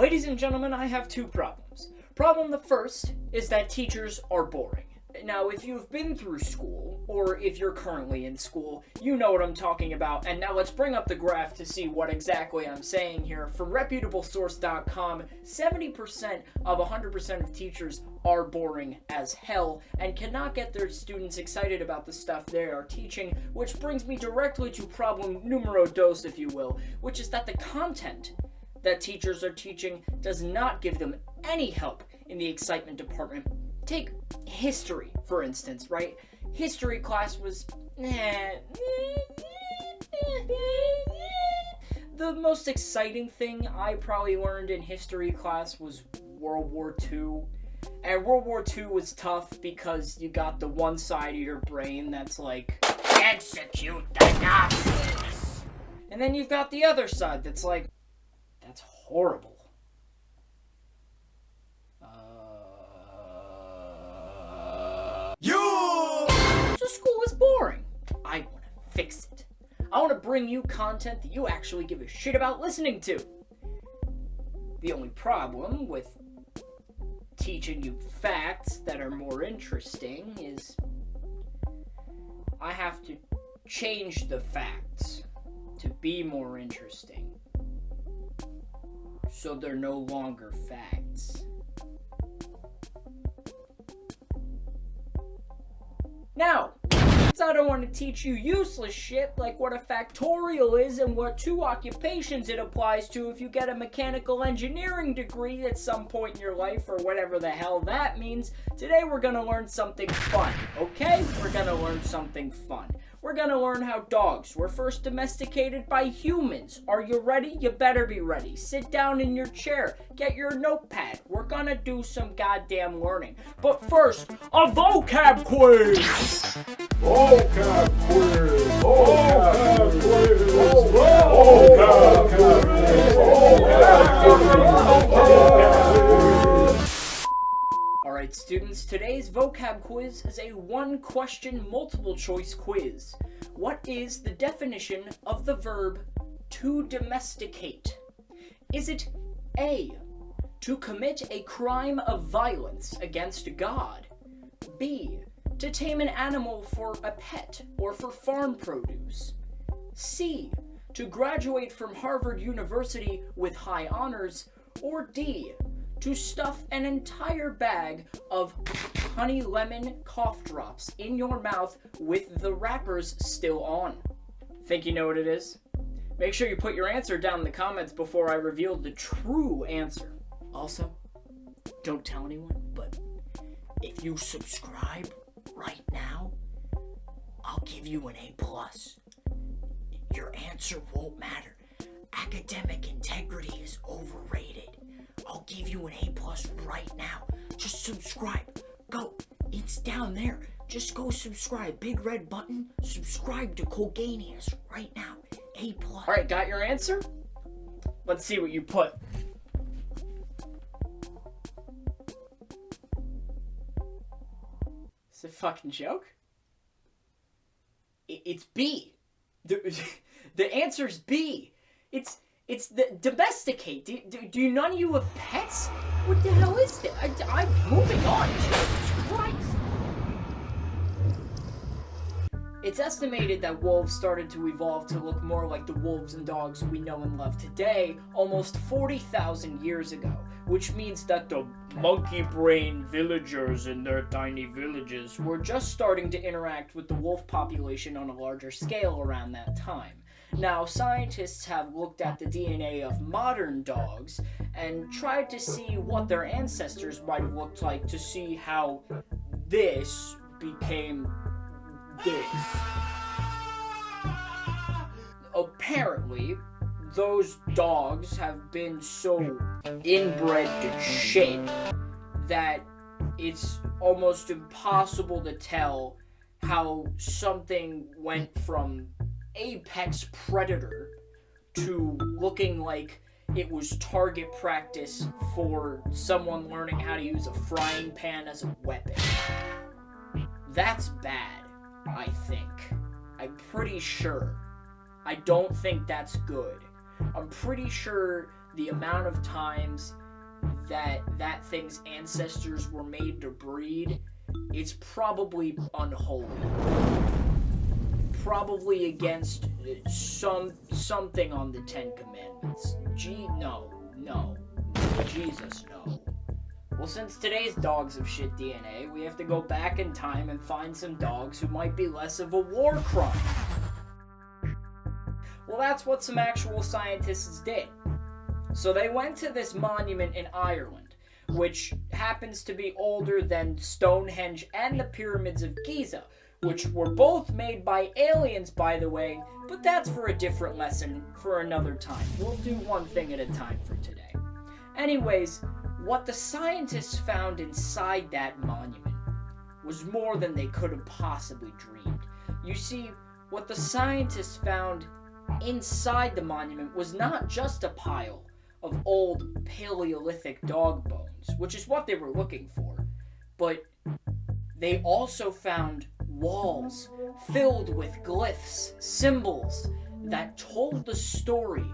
Ladies and gentlemen, I have two problems. Problem the first is that teachers are boring. Now, if you've been through school, or if you're currently in school, you know what I'm talking about. And now let's bring up the graph to see what exactly I'm saying here. From reputablesource.com, 70% of 100% of teachers are boring as hell and cannot get their students excited about the stuff they are teaching, which brings me directly to problem numero dos, if you will, which is that the content that teachers are teaching does not give them any help in the excitement department. Take history, for instance, right? History class was... The most exciting thing I probably learned in history class was World War II. And World War II was tough because you got the one side of your brain that's like, execute the Nazis! And then you've got the other side that's like, that's horrible. So school is boring. I want to fix it. I want to bring you content that you actually give a shit about listening to. The only problem with teaching you facts that are more interesting is I have to change the facts to be more interesting, so they're no longer facts. Now, since I don't want to teach you useless shit like what a factorial is and what two occupations it applies to if you get a mechanical engineering degree at some point in your life, or whatever the hell that means, today we're gonna learn something fun, okay? We're gonna learn something fun. We're gonna learn how dogs were first domesticated by humans. Are you ready? You better be ready. Sit down in your chair. Get your notepad. We're gonna do some goddamn learning. But first, a vocab quiz! Vocab quiz! Vocab quiz! Vocab quiz! Alright students, today's vocab quiz is a one-question multiple-choice quiz. What is the definition of the verb to domesticate? Is it A, to commit a crime of violence against God? B, to tame an animal for a pet or for farm produce? C, to graduate from Harvard University with high honors? Or D, to stuff an entire bag of honey lemon cough drops in your mouth with the wrappers still on? Think you know what it is? Make sure you put your answer down in the comments before I reveal the true answer. Also, don't tell anyone, but if you subscribe right now, I'll give you an A+. Your answer won't matter. Academic integrity is overrated. I'll give you an A+ right now. Just subscribe. Go. It's down there. Just go subscribe. Big red button. Subscribe to Colganius right now. A+. Alright, got your answer? Let's see what you put. Is it a fucking joke? It's B. The answer's B. It's the domesticate. Do none of you have pets? What the hell is that? I'm moving on. Jesus Christ. It's estimated that wolves started to evolve to look more like the wolves and dogs we know and love today almost 40,000 years ago, which means that the monkey-brain villagers in their tiny villages were just starting to interact with the wolf population on a larger scale around that time. Now, scientists have looked at the DNA of modern dogs and tried to see what their ancestors might have looked like to see how this became this. Apparently, those dogs have been so inbred to shit that it's almost impossible to tell how something went from apex predator to looking like it was target practice for someone learning how to use a frying pan as a weapon. That's bad, I think. I'm pretty sure. I don't think that's good. I'm pretty sure the amount of times that thing's ancestors were made to breed, it's probably unholy. Probably against something on the Ten Commandments. No. Jesus, no. Well, since today's dogs have shit DNA, we have to go back in time and find some dogs who might be less of a war crime. Well, that's what some actual scientists did. So they went to this monument in Ireland, which happens to be older than Stonehenge and the pyramids of Giza, which were both made by aliens, by the way, but that's for a different lesson for another time. We'll do one thing at a time for today. Anyways, what the scientists found inside that monument was more than they could have possibly dreamed. You see, what the scientists found inside the monument was not just a pile of old Paleolithic dog bones, which is what they were looking for, but they also found walls filled with glyphs, symbols that told the story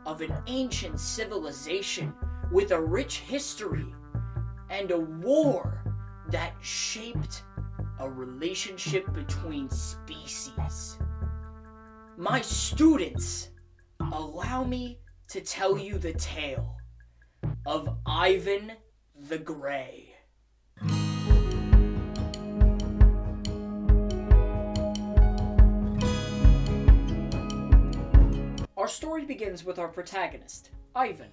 of an ancient civilization with a rich history and a war that shaped a relationship between species. My students, allow me to tell you the tale of Ivan the Grey. Our story begins with our protagonist, Ivan,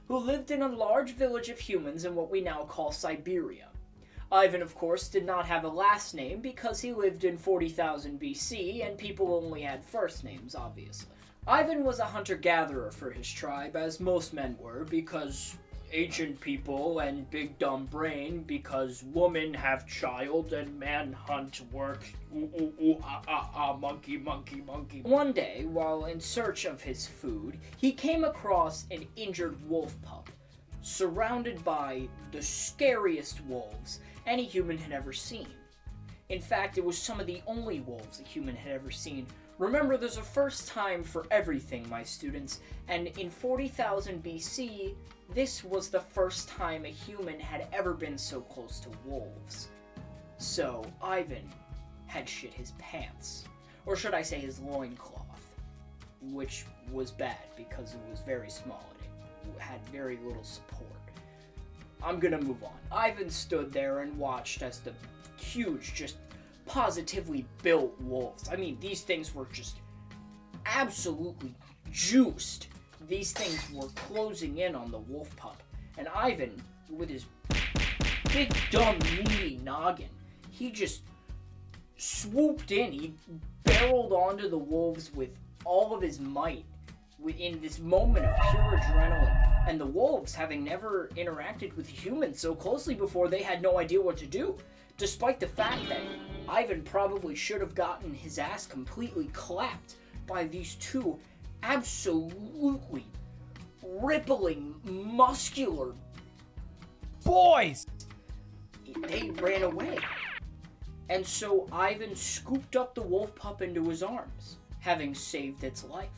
who lived in a large village of humans in what we now call Siberia. Ivan, of course, did not have a last name because he lived in 40,000 BC and people only had first names, obviously. Ivan was a hunter-gatherer for his tribe, as most men were, because ancient people and big dumb brain, because woman have child and man hunt work. Monkey. One day, while in search of his food, he came across an injured wolf pup, surrounded by the scariest wolves any human had ever seen. In fact, it was some of the only wolves a human had ever seen. Remember, there's a first time for everything, my students, and in 40,000 BC, this was the first time a human had ever been so close to wolves. So, Ivan had shit his pants. Or should I say his loincloth, which was bad because it was very small and it had very little support. I'm gonna move on. Ivan stood there and watched as the huge, just positively built wolves. I mean, these things were just absolutely juiced. These things were closing in on the wolf pup. And Ivan, with his big, dumb, meaty noggin, he just swooped in. He barreled onto the wolves with all of his might in this moment of pure adrenaline. And the wolves, having never interacted with humans so closely before, they had no idea what to do. Despite the fact that Ivan probably should have gotten his ass completely clapped by these two absolutely rippling, muscular boys. They ran away. And so Ivan scooped up the wolf pup into his arms, having saved its life.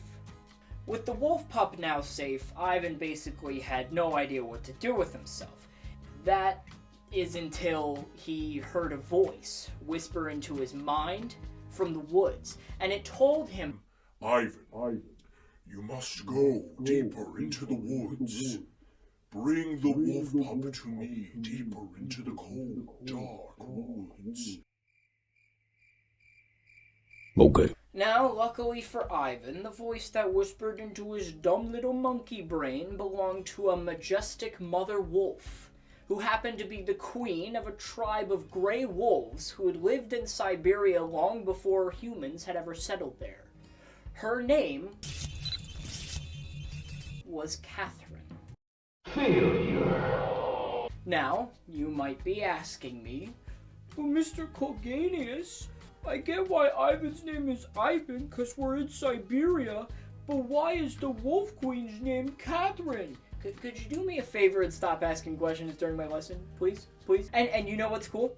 With the wolf pup now safe, Ivan basically had no idea what to do with himself. That is until he heard a voice whisper into his mind from the woods, and it told him, Ivan, you must go deeper into the woods. Bring the wolf pup to me deeper into the cold, dark woods. Okay. Now, luckily for Ivan, the voice that whispered into his dumb little monkey brain belonged to a majestic mother wolf, who happened to be the queen of a tribe of gray wolves who had lived in Siberia long before humans had ever settled there. Her name was Catherine. Failure. Now, you might be asking me, "But Mr. Colganius, I get why Ivan's name is Ivan because we're in Siberia, but why is the Wolf Queen's name Catherine?" Could you do me a favor and stop asking questions during my lesson, please? And you know what's cool?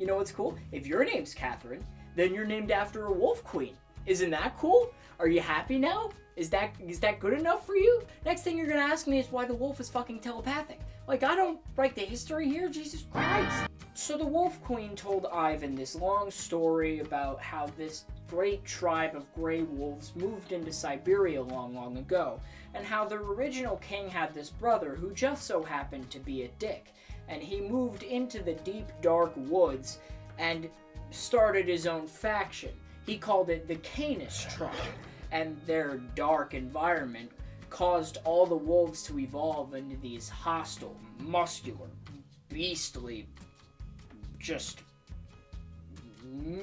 If your name's Catherine, then you're named after a wolf queen. Isn't that cool? Are you happy now? Is that good enough for you? Next thing you're gonna ask me is why the wolf is fucking telepathic. Like, I don't write the history here, Jesus Christ. So the Wolf Queen told Ivan this long story about how this great tribe of gray wolves moved into Siberia long ago, and how their original king had this brother who just so happened to be a dick, and he moved into the deep dark woods and started his own faction. He called it the Canis tribe, and their dark environment caused all the wolves to evolve into these hostile, muscular, beastly, just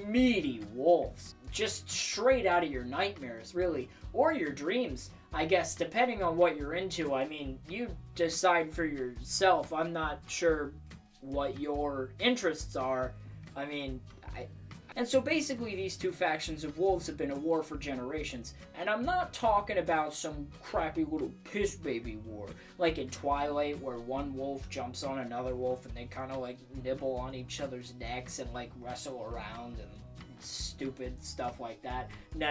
meaty wolves. Just straight out of your nightmares, really. Or your dreams, I guess, depending on what you're into. I mean, you decide for yourself. I'm not sure what your interests are. I mean, And so basically these two factions of wolves have been at war for generations. And I'm not talking about some crappy little piss baby war, like in Twilight where one wolf jumps on another wolf and they kind of like nibble on each other's necks and like wrestle around and stupid stuff like that. No.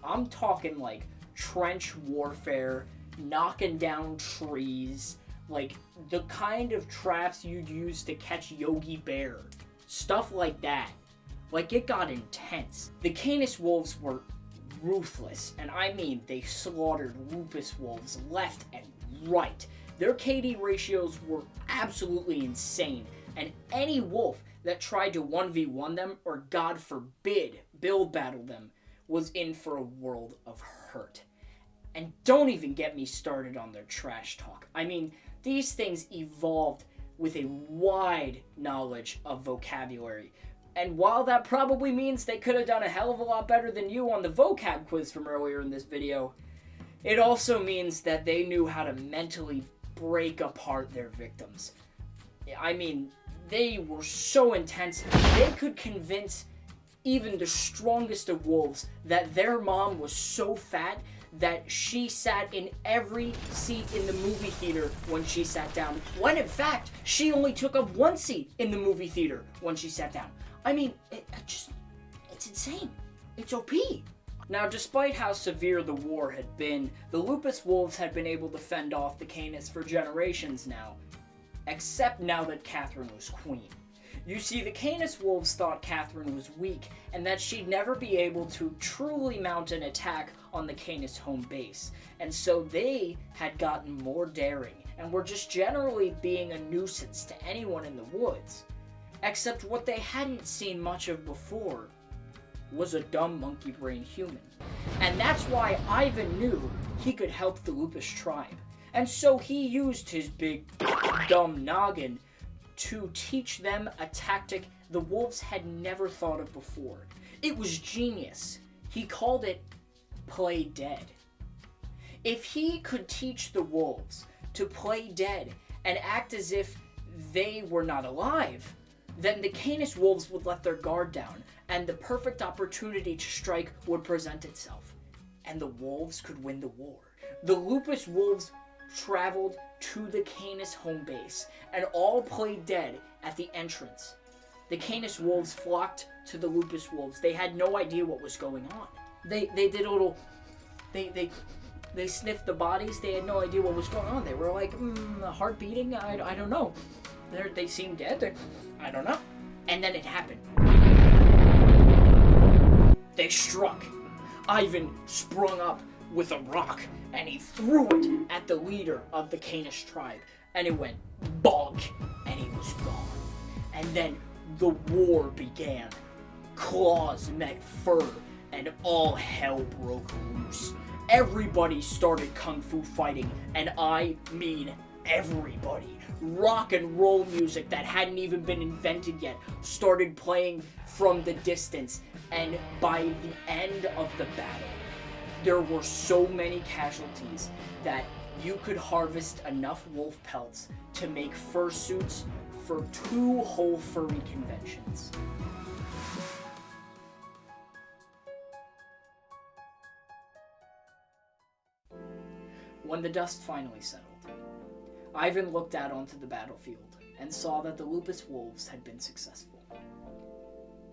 I'm talking like trench warfare, knocking down trees, like the kind of traps you'd use to catch Yogi Bear. Stuff like that. Like, it got intense. The Canis wolves were ruthless, and I mean they slaughtered Lupus wolves left and right. Their KD ratios were absolutely insane, and any wolf that tried to 1v1 them, or God forbid, build battle them, was in for a world of hurt. And don't even get me started on their trash talk. I mean, these things evolved with a wide knowledge of vocabulary. And while that probably means they could have done a hell of a lot better than you on the vocab quiz from earlier in this video, it also means that they knew how to mentally break apart their victims. I mean, they were so intense, they could convince even the strongest of wolves that their mom was so fat that she sat in every seat in the movie theater when she sat down, when in fact, she only took up one seat in the movie theater when she sat down. I mean, it's insane. It's OP. Now, despite how severe the war had been, the Lupus wolves had been able to fend off the Canis for generations now. Except now that Catherine was queen. You see, the Canis wolves thought Catherine was weak, and that she'd never be able to truly mount an attack on the Canis home base. And so they had gotten more daring, and were just generally being a nuisance to anyone in the woods. Except what they hadn't seen much of before was a dumb monkey brain human. And that's why Ivan knew he could help the Lupus tribe. And so he used his big, dumb noggin to teach them a tactic the wolves had never thought of before. It was genius. He called it play dead. If he could teach the wolves to play dead and act as if they were not alive, then the Canis wolves would let their guard down, and the perfect opportunity to strike would present itself. And the wolves could win the war. The Lupus wolves traveled to the Canis home base, and all played dead at the entrance. The Canis wolves flocked to the Lupus wolves. They had no idea what was going on. They did a little... They sniffed the bodies. They had no idea what was going on. They were like, heart beating? I don't know. They seemed dead. I don't know. And then it happened. They struck. Ivan sprung up with a rock, and he threw it at the leader of the Canis tribe. And it went bonk, and he was gone. And then the war began. Claws met fur, and all hell broke loose. Everybody started kung fu fighting, and I mean everybody. Rock and roll music that hadn't even been invented yet started playing from the distance, and by the end of the battle, there were so many casualties that you could harvest enough wolf pelts to make fursuits for 2 whole furry conventions. When the dust finally settled, Ivan looked out onto the battlefield and saw that the Lupus wolves had been successful.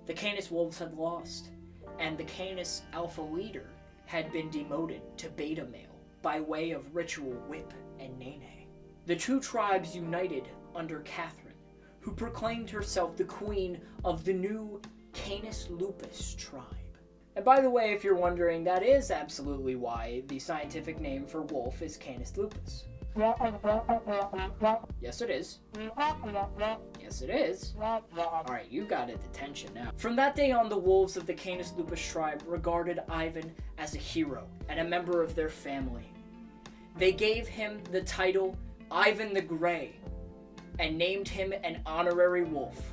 The Canis wolves had lost, and the Canis Alpha leader had been demoted to beta male by way of ritual whip and nene. The two tribes united under Catherine, who proclaimed herself the queen of the new Canis Lupus tribe. And by the way, if you're wondering, that is absolutely why the scientific name for wolf is Canis lupus. Yes, it is. Yes, it is. Alright, you got it, attention now. From that day on, the wolves of the Canis Lupus tribe regarded Ivan as a hero and a member of their family. They gave him the title Ivan the Grey and named him an honorary wolf,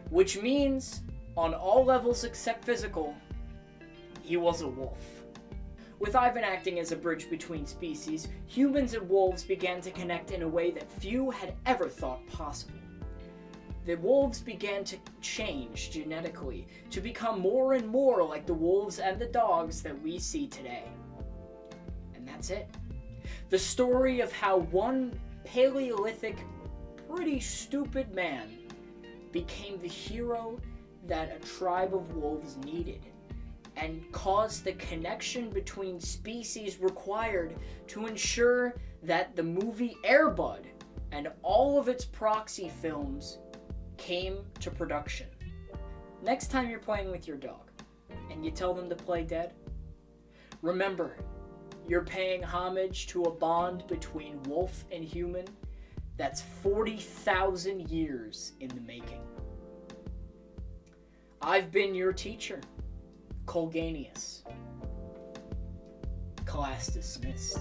which means, on all levels except physical, he was a wolf. With Ivan acting as a bridge between species, humans and wolves began to connect in a way that few had ever thought possible. The wolves began to change genetically to become more and more like the wolves and the dogs that we see today. And that's it. The story of how one Paleolithic, pretty stupid man became the hero that a tribe of wolves needed, and caused the connection between species required to ensure that the movie Air Bud and all of its proxy films came to production. Next time you're playing with your dog and you tell them to play dead, remember, you're paying homage to a bond between wolf and human that's 40,000 years in the making. I've been your teacher, Colganius. Class dismissed.